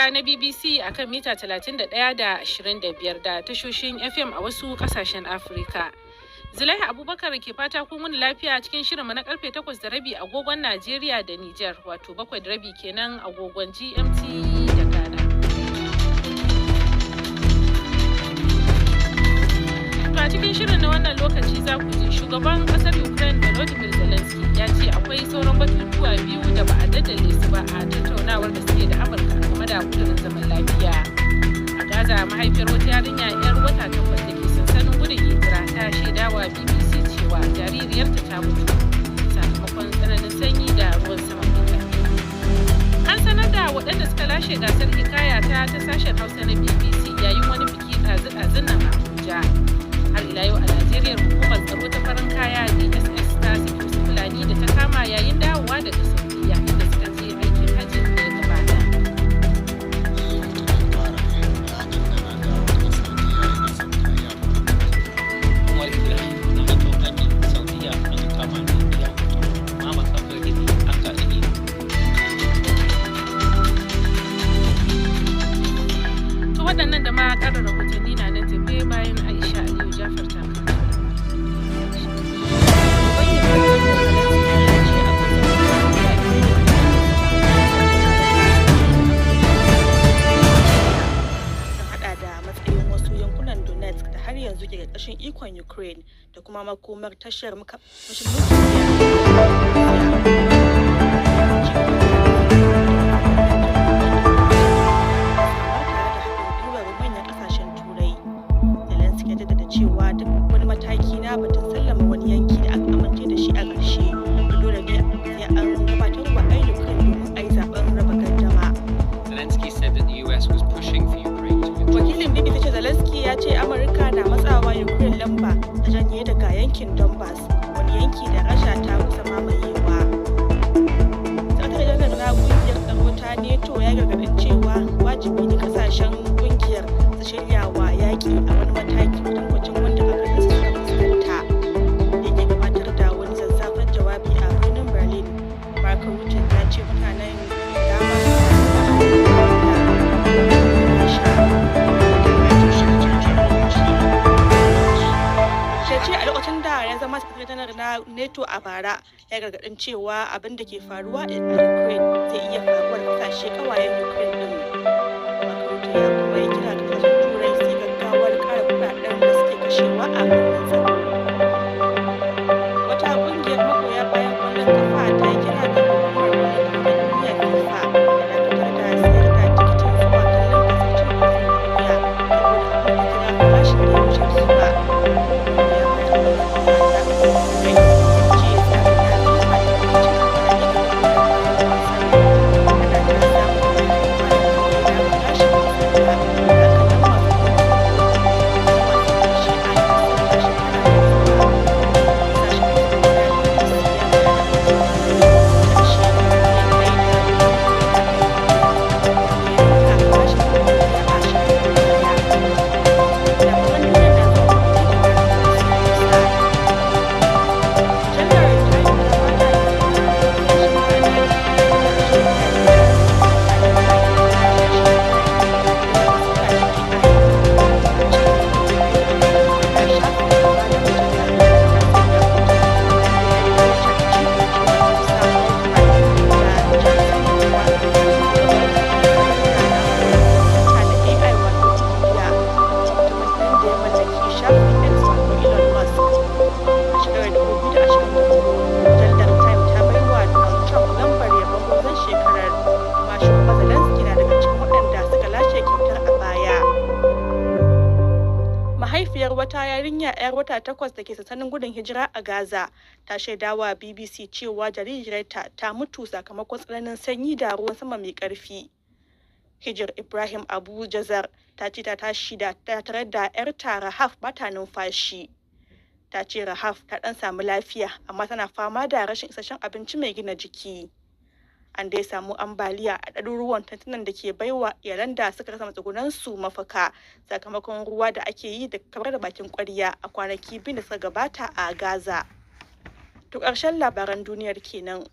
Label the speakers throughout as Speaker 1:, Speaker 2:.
Speaker 1: Hausa na BBC akan mita 31 da 25 da tashoshin FM a wasu kasashen Afirka. Zulaiha Abubakar ke fata kun wani lafiya cikin shirinmu na karfe 8:30 agogon Najeriya da Nijar, wato 7:30 kenan agogon GMT da Ghana. To a cikin shirin na wannan lokaci za ku ji shugaban kasar Ukraine Volodymyr Zelensky ya ce akwai sauran batutuwa biyu da ba a daddale su ba a tattaunawar da suke da Amurka game da kudurin zaman lafiya. A Gaza, mahaifiyar wata yarinya 'yar wata 8 da ke sansanin gudun hijira ta shaidawa BBC cewa jaririyarta ta mutu sakamakon tsananin sanyi da ruwan sama mai ƙarfi. An sanar da waɗanda suka lashe gasar hikaya ta sashen Hausa na BBC yayin wani biki ɗazu-ɗazun nan a Abuja. Har ila yau a Najeriya, hukumar tsaro ta farin kaya DSS ta saki wasu Fulani da ta kama yayin dawowa daga Saudiya inda suka je aikin hajji da ya gabata. To waɗannan da ma ƙarin rahotanni na nan tafe bayan Aisha Aliyu Jafar ta
Speaker 2: har yanzu ke ƙarƙashin ikon Ukraine da kuma makomar tashar mashin manyan ƙasashen Turai. Zelensky ya jaddada cewa duk wani mataki na batun sallama wani yanki da aka amince da shi a ƙarshe dole ne sai an gabatar wa Ukraine domin a yi zaben raba gardama.
Speaker 3: Zelensky said that the US was pushing for Ukraine to withdraw.
Speaker 2: Wakilin BBC ce Zelensky ya ce Amurka na matsawa Ukraine lamba ta janye daga yankin Donbass, wani yanki da Rasha ta kusa mamayewa. Sakataren janar na kungiyar tsaro ta NATO ya gargaɗin cewa wajibi ne kasashen kungiyar su shirya wa yaƙi a wani mataki kwatankwacin wanda kakannin su suka fuskanta. Yake gabatar da wani zazzafan jawabi a birnin Berlin, Marco Rutte ya ce mutanen dama ce a lokacin da ya zama sakatare janar na NATO a bara ya gargadin cewa abin da ke faruwa a Ukraine zai iya faruwa da kasashe kawayen Ukraine din. Makaruta ya kuma yi kira ga kasashen Turai su gaggawar kara kudaden da suke kashewa a wannan tsaro. Wata kungiyar magoya bayan kwallon kafa ta yi kira ga hukumar kwallon kafa ta duniya FIFA da dakatar da sayar da tikitin zuwa kallon gasar cin kofin duniya saboda abin da kira farashin da ya wuce kima. Wata yarinya 'yar wata 8 da ke sansanin gudun hijira a Gaza ta shaidawa BBC cewa jaririyarta ta mutu sakamakon tsananin sanyi da ruwan sama mai ƙarfi. Hijir Ibrahim Abu Jazar ta ce ta tashi da tare da 'yarta Rahaf ba ta numfashi. Ta ce Rahaf ta ɗan samu lafiya amma tana fama da rashin isasshen abinci mai gina jiki. An dai samu ambaliya a ɗaruruwan tantunan da ke baiwa iyalan da suka rasa matsugunansu mafaka sakamakon ruwa da ake yi da kamar da bakin ƙwarya a kwanaki biyu da suka gabata a Gaza. To ƙarshen labaran duniyar kenan.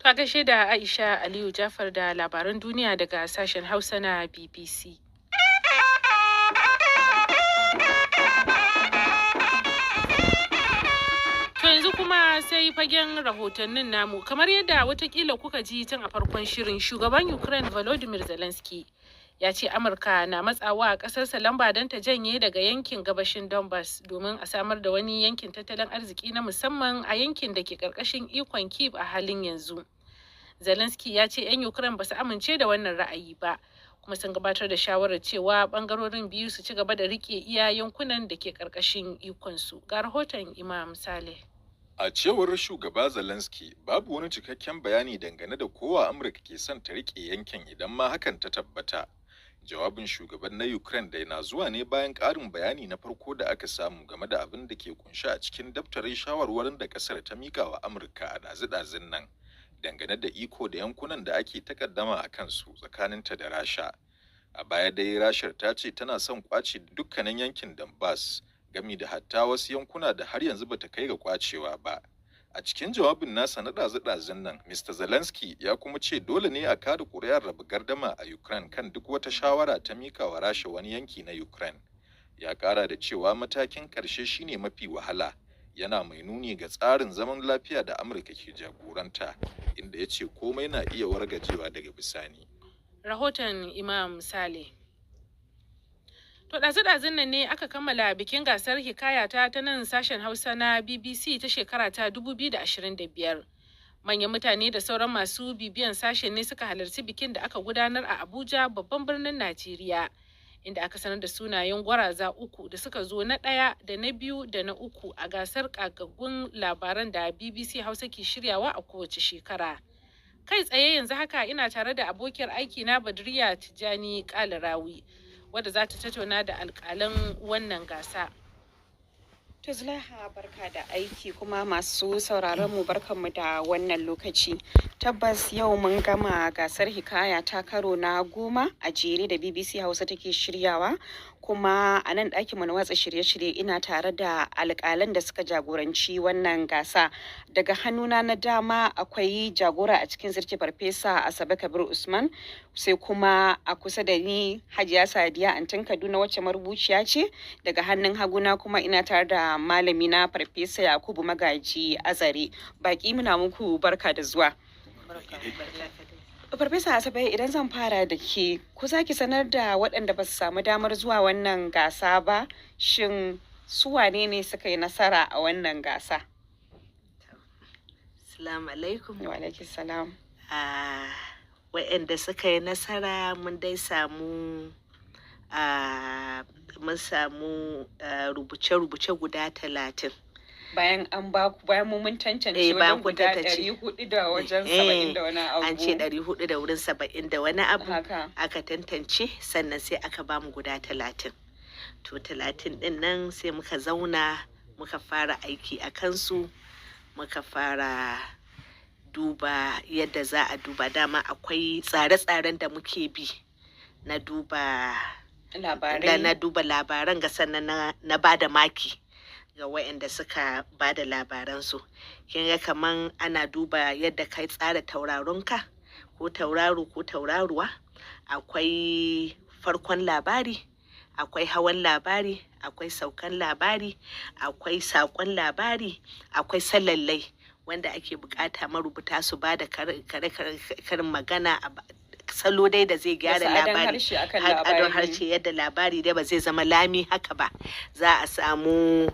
Speaker 1: To a gaishe da Aisha Aliyu Jafar da labaran duniya daga sashen Hausa na BBC. To yanzu kuma sai fagen rahotannin namu, kamar yadda watakila kuka ji tun a farkon shirin, shugaban Ukraine Volodymyr Zelensky ya ce Amurka na matsawa a ƙasarsa lamba don ta janye daga yankin gabashin Donbass domin a samar da wani yankin tattalin arziki na musamman a yankin da ke ƙarƙashin ikon Kyiv a halin yanzu. Zelensky ya ce 'yan Ukraine ba su amince da wannan ra'ayi ba, kuma sun gabatar da shawarar cewa bangarorin biyu su ci gaba da rike iya yankunan da ke ƙarƙashin ikonsu. Ga rahoton Imam Saleh.
Speaker 4: A cewar shugaba Zelensky, babu wani cikakken bayani dangane da kowa Amurka ke son ta rike yankin idan ma hakan ta tabbata. Jawabin shugaban na Ukraine da na zuwa ne bayan ƙarin bayani na farko da aka samu game da abin da ke kunshi a cikin daftarin shawarwarin da ƙasar ta mika wa Amurka a ɗazu-ɗazun nan, dangane da iko da yankunan da ake takaddama a kansu tsakaninta da Rasha. A baya dai Rashar ta ce tana son kwace dukkanin yankin Donbass, gami da hatta wasu yankuna da har yanzu bata kai ga kwacewa ba. A cikin jawabin nasa na ɗazu-ɗazun nan, Mr. Zelensky ya kuma ce dole ne a kada ƙuri'ar raba gardama a Ukraine kan duk wata shawara ta mika wa Rasha wani yanki na Ukraine. Ya ƙara da cewa matakin ƙarshe shine mafi wahala, yana mai nuni ga tsarin zaman lafiya da Amurka ke jagoranta, inda ya ce komai na iya wargajewa daga bisani.
Speaker 1: Rahoton Imam Saleh. To ɗazu-ɗazun nan ne aka kammala bikin gasar hikaya ta nan sashen Hausa na BBC ta shekara ta 2025. Manyan mutane da sauran masu bibiyan sashen ne suka halarci bikin da aka gudanar a Abuja, babban birnin Najeriya, inda aka sanar da sunayen gwaraza uku da suka zo na ɗaya da na biyu da na uku a gasar ƙagaggun labaran da BBC Hausa ke shiryawa a kowace shekara. Kai tsaye yanzu haka ina tare da abokiyar aiki na Badriya Tijjani Kalarawi, wadda za ta tattauna da alƙalan wannan gasa.
Speaker 5: To Zulaiha, barka da aiki, kuma masu sauraron mu barkanmu da wannan lokaci. Tabbas yau mun gama gasar hikaya ta karo na 10 a jere da BBC Hausa take shiryawa, kuma a nan ɗakin mu na watsa shirye-shirye ina tare da alƙalan da suka jagoranci wannan gasa. Daga hannuna na dama akwai jagora a cikin zirke Farfesa Asabe Kabir Usman, sai kuma a kusa da ni Hajiya Sadiya Antin Kaduna wacce marubuciya ce. Daga hannun haguna kuma ina tare da malami na Farfesa Yakubu Magaji Azare. Baki muna muku barka da zuwa. Farfesa Asabe, idan zan fara da ke, ku za ki sanar da waɗanda ba su samu damar zuwa wannan gasa ba, shin su wane ne suka yi nasara a wannan gasa?
Speaker 6: Assalamu alaikum.
Speaker 5: Wa alaikum salam.
Speaker 6: Waɗanda suka yi nasara mun dai samu rubuce-rubuce guda 30.
Speaker 5: Bayan an ba ku, bayan mun tantance wajen guda 400 da wajen 70 da wani abu.
Speaker 6: An ce 400 da wurin 70 da wani abu.
Speaker 5: Haka.
Speaker 6: Aka tantance, sannan sai aka ba mu guda 30. To 30 din nan sai muka zauna muka fara aiki a kansu, muka fara duba yadda za a duba. Dama akwai tsare-tsaren da muke bi na duba labaran ga sannan na ba da maki ga waɗanda suka ba da labaransu. Kin ga kaman ana duba yadda kai tsara tauraronka, ko tauraro ko tauraruwa. Akwai farkon labari, akwai hawan labari, akwai saukan labari, akwai saƙon labari, akwai salallai wanda ake bukata marubuta su ba da karin magana, salo dai da zai gyara labari, adon harshe, yadda labari dai ba zai zama lami haka ba. Za a samu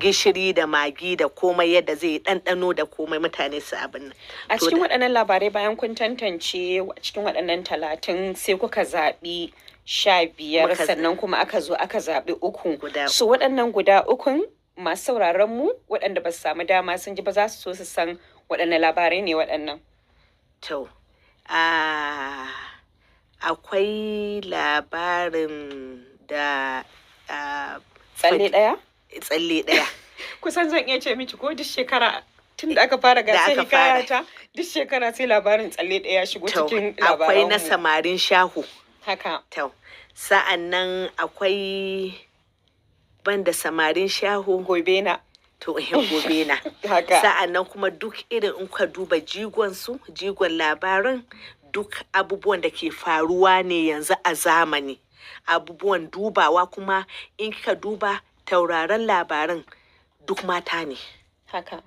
Speaker 6: gishiri da magi da komai, yadda zai ɗanɗano da komai mutane su abin nan.
Speaker 5: A cikin waɗannan labarai, bayan kun tantance cikin waɗannan 30, sai kuka zaɓi 15, sannan kuma aka zo aka zaɓi 3. Su waɗannan guda 3 masu sauraron mu waɗanda ba su samu dama sun ji ba za su so su san waɗanne labarai ne waɗannan.
Speaker 6: To, akwai labarin da
Speaker 5: tsalle ɗaya?
Speaker 6: Tsalle ɗaya.
Speaker 5: Kusan zan iya ce miki ko duk shekara tun da aka fara gasar hikaya ta, duk shekara sai labarin tsalle ɗaya shigo cikin labaranmu.
Speaker 6: Akwai na samarin shahu.
Speaker 5: Haka.
Speaker 6: To, sa'an nan akwai banda samarin shahu.
Speaker 5: Gobe na.
Speaker 6: to gobe na. Sa'an nan kuma duk irin in ka duba jigon labaran duk abubuwan da ke faruwa ne yanzu a zamani. Abubuwan dubawa kuma in ka duba tauraron labaran duk mata ne.
Speaker 5: Haka.